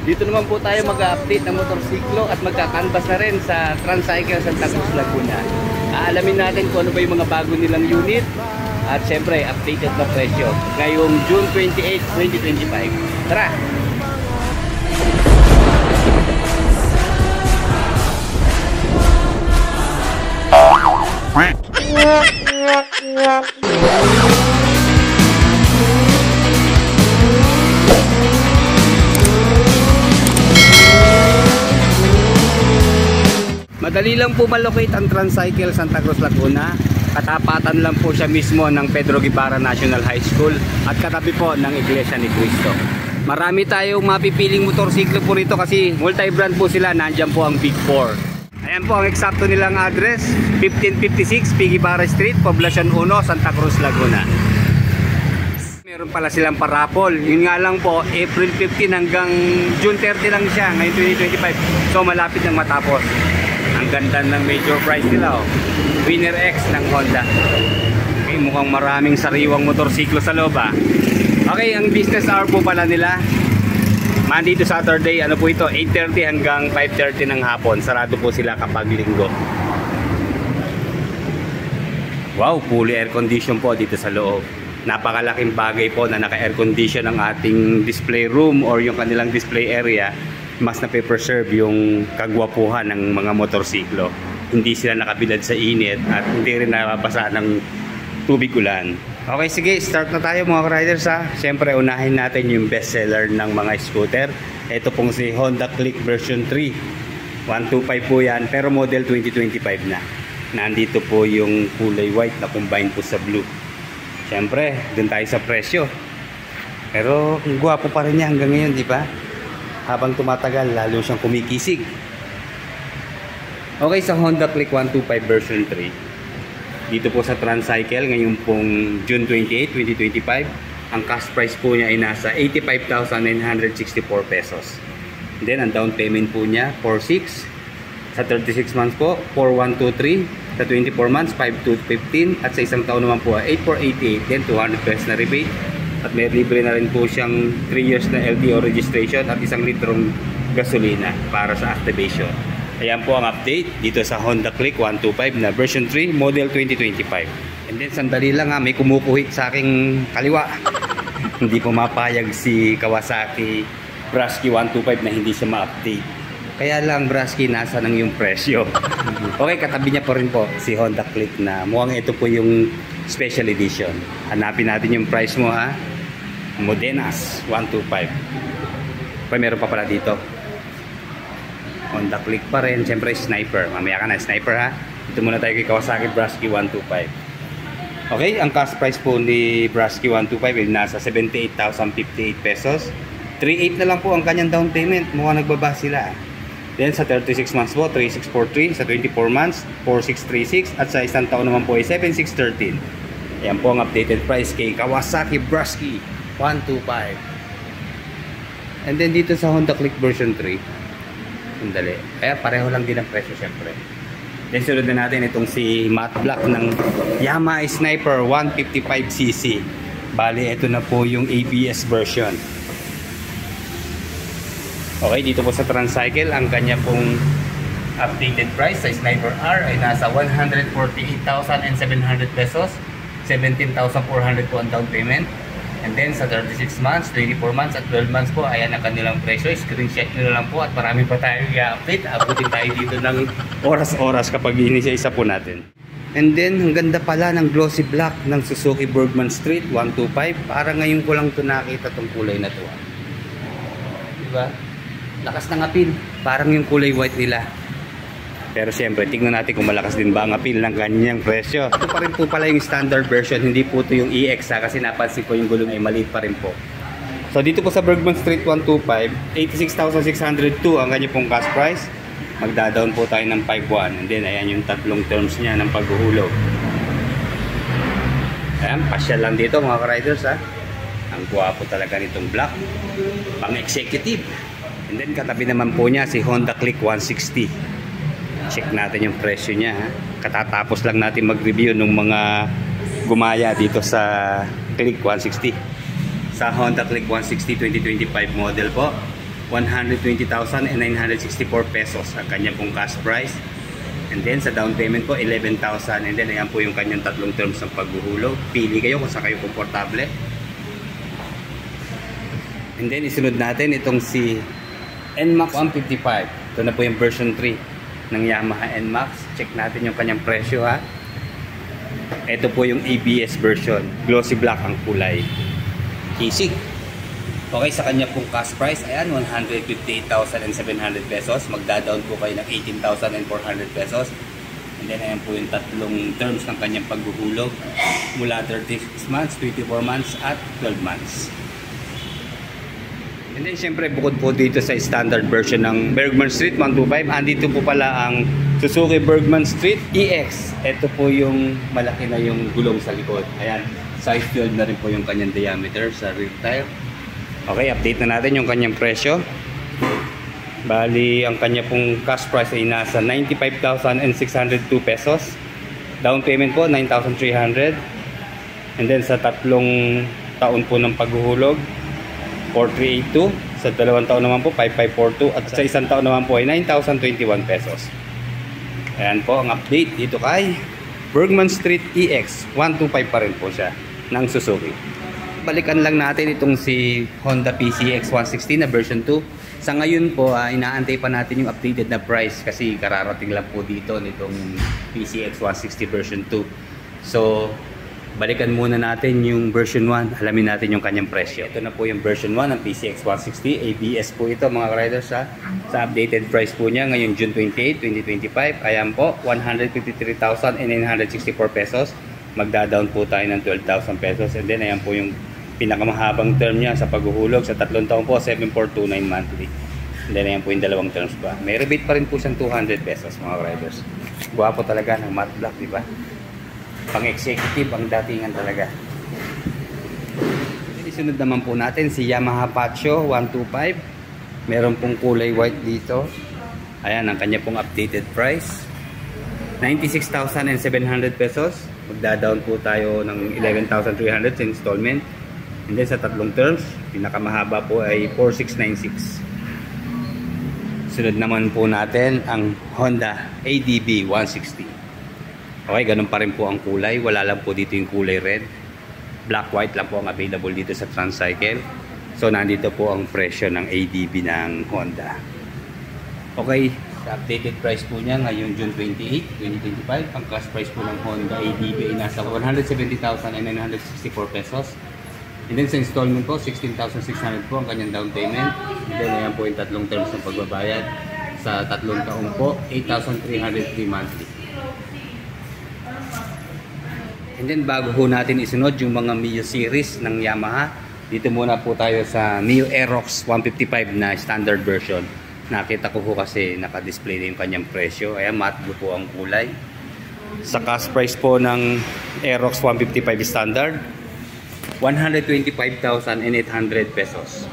Dito naman po tayo mag-update ng motorsiklo at magkakanvas na rin sa Tricycle Santa Cruz, Laguna. Aalamin natin kung ano ba yung mga bago nilang unit at syempre updated na presyo ngayong June 28, 2025. Tara! Madali lang po malocate ang Tricycle Santa Cruz, Laguna. Katapatan lang po siya mismo ng Pedro Guevara National High School at katabi po ng Iglesia ni Cristo. Marami tayong mapipiling motorsiklo po rito kasi multi-brand po sila. Nandiyan po ang Big 4. Ayan po ang eksakto nilang address, 1556 P. Guevara Street, Poblacion 1, Santa Cruz, Laguna. Meron pala silang parapol. Yun nga lang po, April 15 hanggang June 30 lang siya ngayon 2025. So malapit nang matapos. Ang ganda ng major prize nila, oh. Winner X ng Honda. Okay, mukhang maraming sariwang motorsiklo sa loob, ah. Okay, ang business hour po pala nila Monday to Saturday, ano po ito, 8:30 hanggang 5:30 ng hapon. Sarado po sila kapag linggo. Wow, fully air condition po dito sa loob. Napakalaking bagay po na naka-air condition ang ating display room or yung kanilang display area. Mas na-preserve yung kagwapuhan ng mga motorsiklo. Hindi sila nakabilad sa init at hindi rin nababasa ng tubig ulan. Okay, sige, start na tayo mga riders, ha. Siyempre, unahin natin yung bestseller ng mga scooter. Ito pong si Honda Click version 3. 125 po yan, pero model 2025 na. Nandito po yung kulay white na combine po sa blue. Siyempre, dun tayo sa presyo. Pero, gwapo pa rin niya hanggang ngayon, di ba? Habang tumatagal, lalo siyang kumikisig. Okay, sa Honda Click 125 version 3. Dito po sa Tricycle, ngayon pong June 28, 2025, ang cash price po niya ay nasa 85,964 pesos. Then, ang down payment po niya, 4,600. Sa 36 months po, 4,123. Sa 24 months, 5,215. At sa isang taon naman po, 8,488. Then, 200 pesos na rebate. At may libre na rin po siyang 3 years na LTO registration at 1 litrong gasolina para sa activation. Ayan po ang update dito sa Honda Click 125 na version 3 model 2025. And then sandali lang, ha, may kumukuhit sa aking kaliwa. Hindi pumapayag si Kawasaki Brasky 125 na hindi siya ma-update. Kaya lang, Brasky, nasa nang yung presyo. Okay, katabi niya pa rin po si Honda Click na mukhang ito po yung special edition. Hanapin natin yung price mo, ha. Modenas 125. Pa meron pa pala dito. Honda Click pa rin. Siyempre Sniper. Mamaya ka na Sniper, ha. Ito muna tayo kay Kawasaki Brasky 125. Okay, ang cash price po ni Brasky 125 ay nasa 78,058 pesos. 3,800 na lang po ang kanyang down payment. Mukhang nagbaba sila. Then sa 36 months po, 3,643. Sa 24 months, 4,636. At sa isang taon naman po ay 7,613. Ayan po ang updated price kay Kawasaki Brasky 125. And then dito sa Honda Click version 3, sandali, kaya pareho lang din ang presyo syempre. Then sunod na natin itong si matte black ng Yamaha Sniper 155cc. Bali, ito na po yung ABS version. Okay, dito po sa Tricycle, ang kanya pong updated price sa Sniper R ay nasa 148,700 pesos. 17,400 po ang down payment. And then sa 36 months, 24 months at 12 months po, ayan ang kanilang presyo. Screenshot nyo na lang po at marami pa tayong i-update. Abutin tayo dito ng oras-oras kapag inisa-isa po natin. And then, ang ganda pala ng glossy black ng Suzuki Bergman Street 125. Parang ngayon ko lang ito nakita itong kulay na ito. Diba? Lakas ng appeal. Parang yung kulay white nila. Pero siyempre, tignan natin kung malakas din ba ang appeal ng kanyang presyo. Ito pa rin po pala yung standard version. Hindi po ito yung EX, ha, kasi napansin ko yung gulong ay maliit pa rin po. So dito po sa Bergman Street 125, 86,602 ang kanya pong cash price. Magda-down po tayo ng 5,100. And then ayan yung tatlong terms niya ng paghuhulog. Ayan, pasyal lang dito mga ka-riders, ha. Ang guwapo talaga nitong black. Pang-executive. And then katabi naman po niya si Honda Click 160. Check natin yung presyo niya, ha. Katatapos lang natin mag-review ng mga gumaya dito sa Click 160. Sa Honda Click 160 2025 model po, 120,964 pesos ang kanyang pong cash price. And then sa down payment po, 11,000. And then ayan po yung kanyang tatlong terms ng paghuhulog. Pili kayo kung saan kayo komportable. And then isunod natin itong si NMAX 155. Ito na po yung version 3 ng Yamaha NMAX. Check natin yung kanyang presyo ha. Ito po yung ABS version. Glossy black ang kulay. Kisig. Okay, sa kanya pong cash price, ayan, 158,700 pesos. Magda-down po kayo ng 18,400 pesos. And then ayan po yung tatlong terms ng kanyang paghuhulog. Mula 36 months, 24 months, at 12 months. And then syempre bukod po dito sa standard version ng Bergman Street 125, andito po pala ang Suzuki Bergman Street EX. Ito po yung malaki na yung gulong sa likod. Ayan, size 12 na rin po yung kanyang diameter sa rear tire. Okay, update na natin yung kanyang presyo. Bali, ang kanya pong cash price ay nasa 95,602 pesos. Down payment po 9,300. And then sa tatlong taon po ng paghuhulog, 4,382. Sa dalawang taon naman po 5,542. At sa isang taon naman po ay 9,021 pesos. Ayan po ang update dito kay Bergman Street EX 125 pa rin po siya ng Suzuki. Balikan lang natin itong si Honda PCX 160 na version 2. Sa ngayon po, inaantay pa natin yung updated na price kasi kararating lang po dito nitong PCX 160 version 2. So, balikan muna natin yung version 1. Alamin natin yung kanyang presyo. Ito na po yung version 1 ng PCX 160. ABS po ito mga riders ha. Sa updated price po niya ngayong June 28, 2025. Ayan po, 153,964 pesos. Magda-down po tayo ng 12,000 pesos. And then ayan po yung pinakamahabang term niya sa paghuhulog sa tatlong taon po, 7,429 monthly. And then ayan po yung dalawang terms pa. May rebate pa rin po siyang 200 pesos mga riders. Guwapo talaga ng matte black, di ba? Pang-executive ang datingan talaga. Isunod naman po natin si Yamaha Pacho 125. Meron pong kulay white dito. Ayan ang kanya pong updated price. 96,700 pesos. Magda-down po tayo ng 11,300 sa installment. And then sa tatlong terms, pinakamahaba po ay 4,696. Sunod naman po natin ang Honda ADB 160. Okay, ganun pa rin po ang kulay. Wala lang po dito yung kulay red. Black white lang po ang available dito sa Transcycle. So nandito po ang presyo ng ADB ng Honda. Okay, sa updated price po niya ngayong June 28, 2025, ang cash price po ng Honda ADB ay nasa 170,964 pesos. And then sa installment po, 16,600 po ang kanyang down payment. And then ayan po yung tatlong terms ng pagbabayad. Sa tatlong taon po, 8,303 monthly. And then bago po natin isunod yung mga Mio series ng Yamaha, dito muna po tayo sa Mio Aerox 155 na standard version. Nakita ko po kasi naka-display na yung kanyang presyo. Ayan, matte blue po ang kulay. Sa cash price po ng Aerox 155 standard, 125,800 pesos.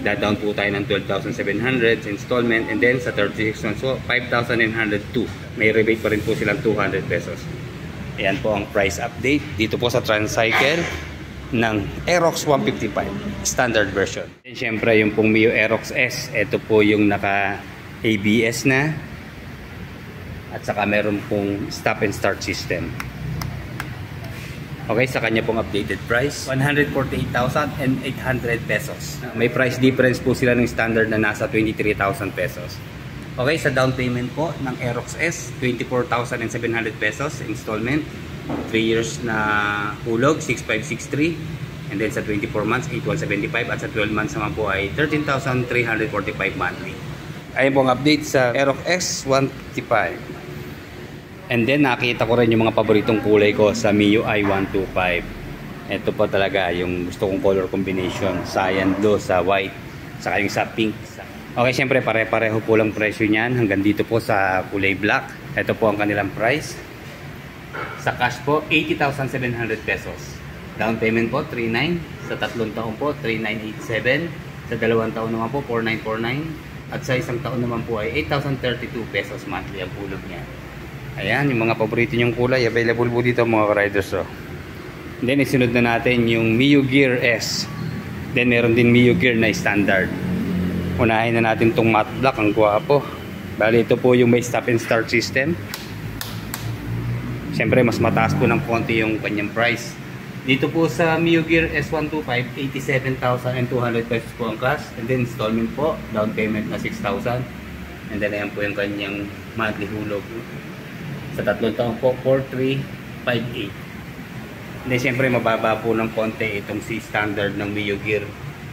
Da-down po tayo ng 12,700 sa installment, and then sa 36 months po, 5,902. May rebate pa rin po silang 200 pesos. Ayan po ang price update dito po sa Transcycle ng Aerox 155 standard version. And syempre yung pong Mio Aerox S, ito po yung naka ABS na at saka meron pong stop and start system. Okay, sa kanya pong updated price, 148,800 pesos. May price difference po sila ng standard na nasa 23,000 pesos. Okay, sa down payment po ng Aerox S, 24,700 pesos installment. 3 years na hulog, 6,563. And then sa 24 months, 8,175. At sa 12 months naman po ay 13,345 monthly. Ayun pong update sa Aerox S 155. And then nakita ko rin yung mga paboritong kulay ko sa Mio i125. Ito po talaga yung gusto kong color combination. Cyan blue sa white, saka yung sa pink. Okay, syempre pare-pareho po lang presyo niyan. Hanggang dito po sa kulay black. Ito po ang kanilang price. Sa cash po, 80,700 pesos. Down payment po, 3,900. Sa tatlong taon po, 3,987. Sa dalawang taon naman po, 4,949. At sa isang taon naman po ay 8,032 pesos monthly ang hulog niya. Ayan, yung mga paborito nyong kulay, available po dito mga riders. So. Then, isunod na natin yung Mio Gear S Then meron din Mio Gear na standard. Unahin na natin tong matte black, ang gwapo. Bali ito po yung may stop and start system. Siyempre mas mataas po ng konti yung kanyang price. Dito po sa Mio Gear S125, 87,200 pesos po ang cash. And then installment po, down payment na 6,000. And then ayan po yung kanyang monthly hulog. Sa 3 taon po, 4,358. And then siyempre mababa po ng konti itong si standard ng Mio Gear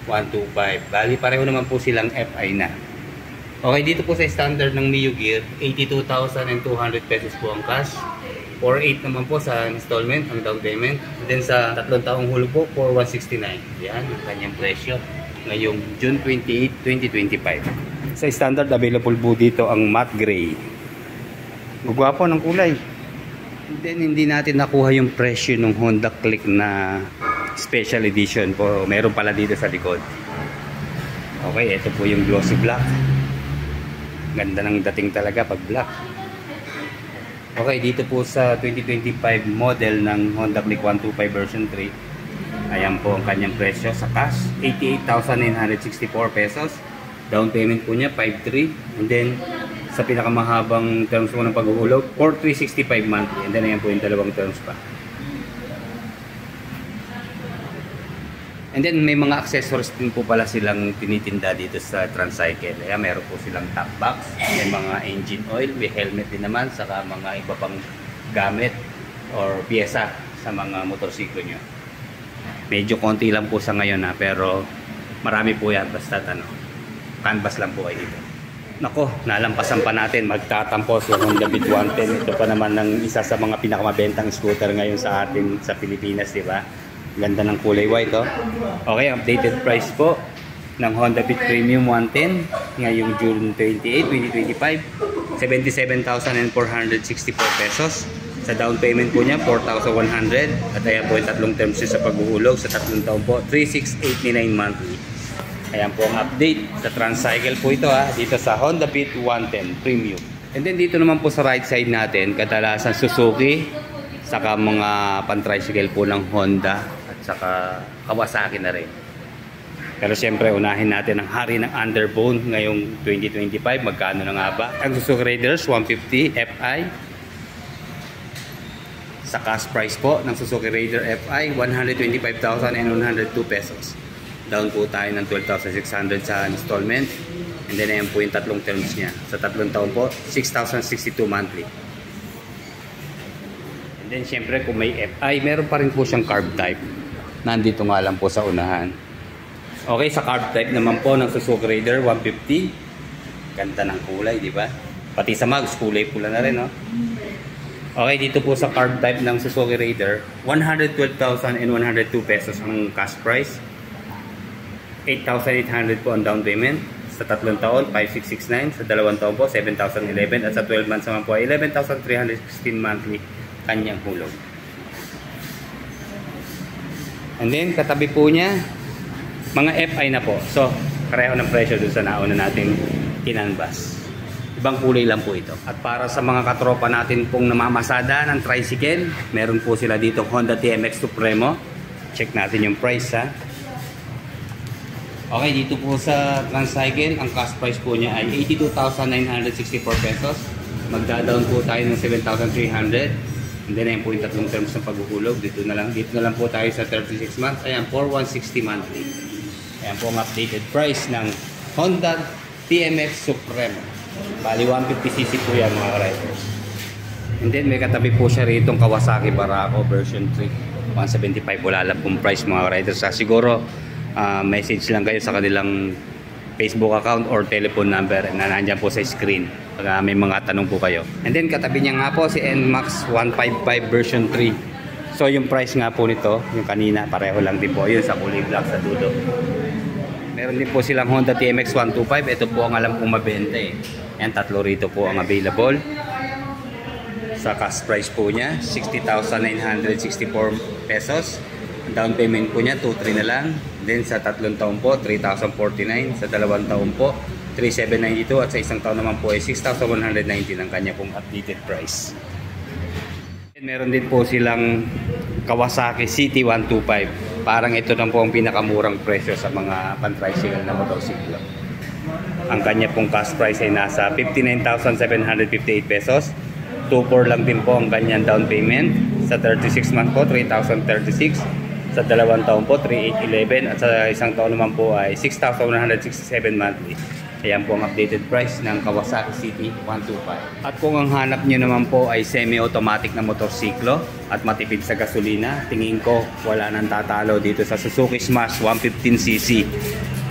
125. Bali pareho naman po silang FI na. Okay, dito po sa standard ng Mio Gear, 82,200 pesos po ang cash. 4,800 naman po sa installment, ang down payment. And then sa 3 taong hulog po, 4,169. Yan, yung kanyang presyo. Ngayong June 28, 2025. Sa standard, available po dito ang matte gray. Gugwapo ng kulay. And then, hindi natin nakuha yung presyo ng Honda Click na special edition po. Meron pala dito sa likod. Okay, ito po yung glossy black. Ganda ng dating talaga pag black. Okay, dito po sa 2025 model ng Honda Click 125 version 3. Ayan po ang kanyang presyo sa cash, 88,964 pesos. Down payment po niya 5,300. And then sa pinakamahabang terms po ng paghuhulog, 4,365 monthly. And then ayan po yung dalawang terms pa. And then may mga accessories din po pala silang tinitinda dito sa Transcycle. Kaya meron po silang top box, may mga engine oil, may helmet din naman, saka mga iba pang gamit or pyesa sa mga motorsiklo nyo. Medyo konti lang po sa ngayon pero marami po yan. Basta canvas lang po ay dito. Nako, nalampasan pa natin, magtatampos yung Honda Beat 110. Ito pa naman ng isa sa mga pinakamabentang scooter ngayon sa atin sa Pilipinas, di ba? Ganda ng kulay white, oh. Okay, updated price po ng Honda Beat Premium 110 ngayong June 28, 2025, 77,464 pesos. Sa down payment po niya, 4,100. At ayan po yung tatlong terms sa paghuhulog sa 3 taon po, 3,689 monthly. Ayan po ang update sa Transcycle po ito, dito sa Honda Beat 110 Premium. And then dito naman po sa right side natin, kadalasan Suzuki, saka mga pan-tricycle po ng Honda at saka Kawasaki na rin. Pero siyempre unahin natin ang hari ng underbone ngayong 2025. Magkano na nga ba? Ang Suzuki Raiders 150 FI. Sa cash price po ng Suzuki Raider FI, 125,102 pesos. Down po tayo ng 12,600 sa installment. And then ayan po yung tatlong terms niya. Sa 3 taon po, 6,062 monthly. And then syempre kung may FI, meron pa rin po siyang carb type. Nandito nga lang po sa unahan. Okay, sa carb type naman po ng Suzuki Raider 150. Ganda ng kulay, di ba? Pati sa mags, kulay pula na rin, no? Okay, dito po sa carb type ng Suzuki Raider, 112,102 pesos ang cash price. 8,800 po ang down payment. Sa 3 taon, 5,669. Sa 2 taon po, 7,011. At sa 12 months naman po, 11,316 monthly kanyang hulog. And then, katabi po niya, mga FI na po. So, pareho ng presyo doon sa nauna nating kinanbas. Ibang kulay lang po ito. At para sa mga katropa natin pong namamasada ng tricycle, meron po sila dito Honda TMX Supremo. Check natin yung price, Okay, dito po sa Transcycle, ang cash price po niya ay 82,964 pesos. Magda-down po tayo ng 7,300. And then ayan po yung tatlong terms ng paghuhulog. Dito na lang po tayo sa 36 months. Ayan, 4,160 monthly. Ayan po ang updated price ng Honda TMX Supremo. Bali 150cc po yan mga riders. And then may katabi po siya rito Kawasaki Barako version 3. 175 wala lang pong price mga riders. Siguro message lang kayo sa kanilang Facebook account or telephone number na nandyan po sa screen pag may mga tanong po kayo. And then katabi niya nga po si NMAX 155 version 3. So yung price nga po nito, yung kanina pareho lang din po yun sa kulay black sa dulo. Meron din po silang Honda TMX 125. Ito po ang alam kong mabenta Yan, tatlo rito po ang available. Sa cash price po niya, 60,964 pesos. Ang down payment po niya, 2,300 na lang. Then sa 3 taon po, 3,049. Sa 2 taon po, 3,792. At sa 1 taon naman po ay 6,119 ang kanya pong updated price. And meron din po silang Kawasaki CT 125. Parang ito na po ang pinakamurang presyo sa mga pan-tricycle na motorsiklo. Ang kanya pong cash price ay nasa 59,758 pesos. 2.4 lang din po ang kanyang down payment. Sa 36 month po, 3,036. Sa 2 taon po, 3,811. At sa 1 taon naman po ay 6,167 monthly. Ayan po ang updated price ng Kawasaki City 125. At kung ang hanap nyo naman po ay semi-automatic na motorsiklo at matipid sa gasolina, tingin ko wala nang tatalo dito sa Suzuki Smash 115cc.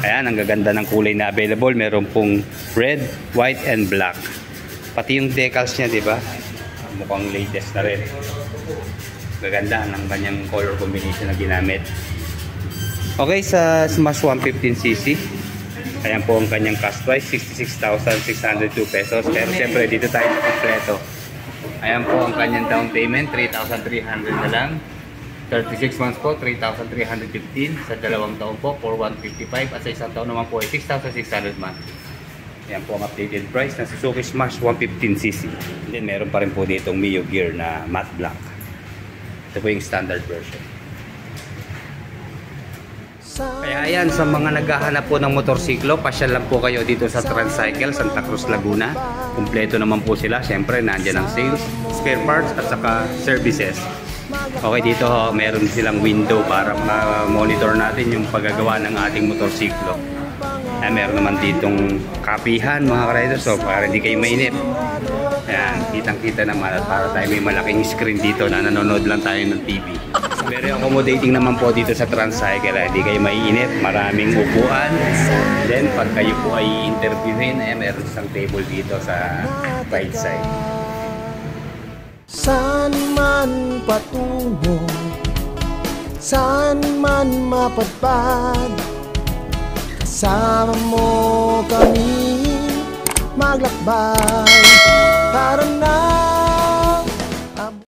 Ayan, ang gaganda ng kulay na available. Meron pong red, white, and black. Pati yung decals niya, di ba? Mukhang latest na rin. Gaganda ng kanyang color combination na ginamit. Okay, sa Smash 115cc, ayan po ang kanyang cash price, 66,602 pesos. Pero siyempre, dito tayo kompleto. Ayan po ang kanyang down payment, 3,300 na lang. 36 months po, 3,315. Sa 2 taon po, 4,155. At sa 1 taon naman po ay 6,600 monthly. Ayan po ang updated price ng Suzuki Smash 115cc. And then meron pa rin po ditong Mio Gear na matte black. Ito po yung standard version. Kaya ayan, sa mga naghahanap po ng motorsiklo, pasyal lang po kayo dito sa Transcycle, Santa Cruz, Laguna. Kumpleto naman po sila. Siyempre, nandiyan ang sales, spare parts, at saka services. Okay, dito meron silang window para ma-monitor natin yung paggagawa ng ating motorsiklo. Meron naman ditong kapihan mga ka-riders, so para hindi kayo mainip. Ayan, kitang-kita naman at para tayo may malaking screen dito na nanonood lang tayo ng TV. Very accommodating naman po dito sa Transcycle. Hindi kayo maiinip, maraming upuan. Then pag kayo po ay interviewin, meron isang table dito sa right side. Saan man patungo, saan man mapadpad, kasama mo kami maglakbay para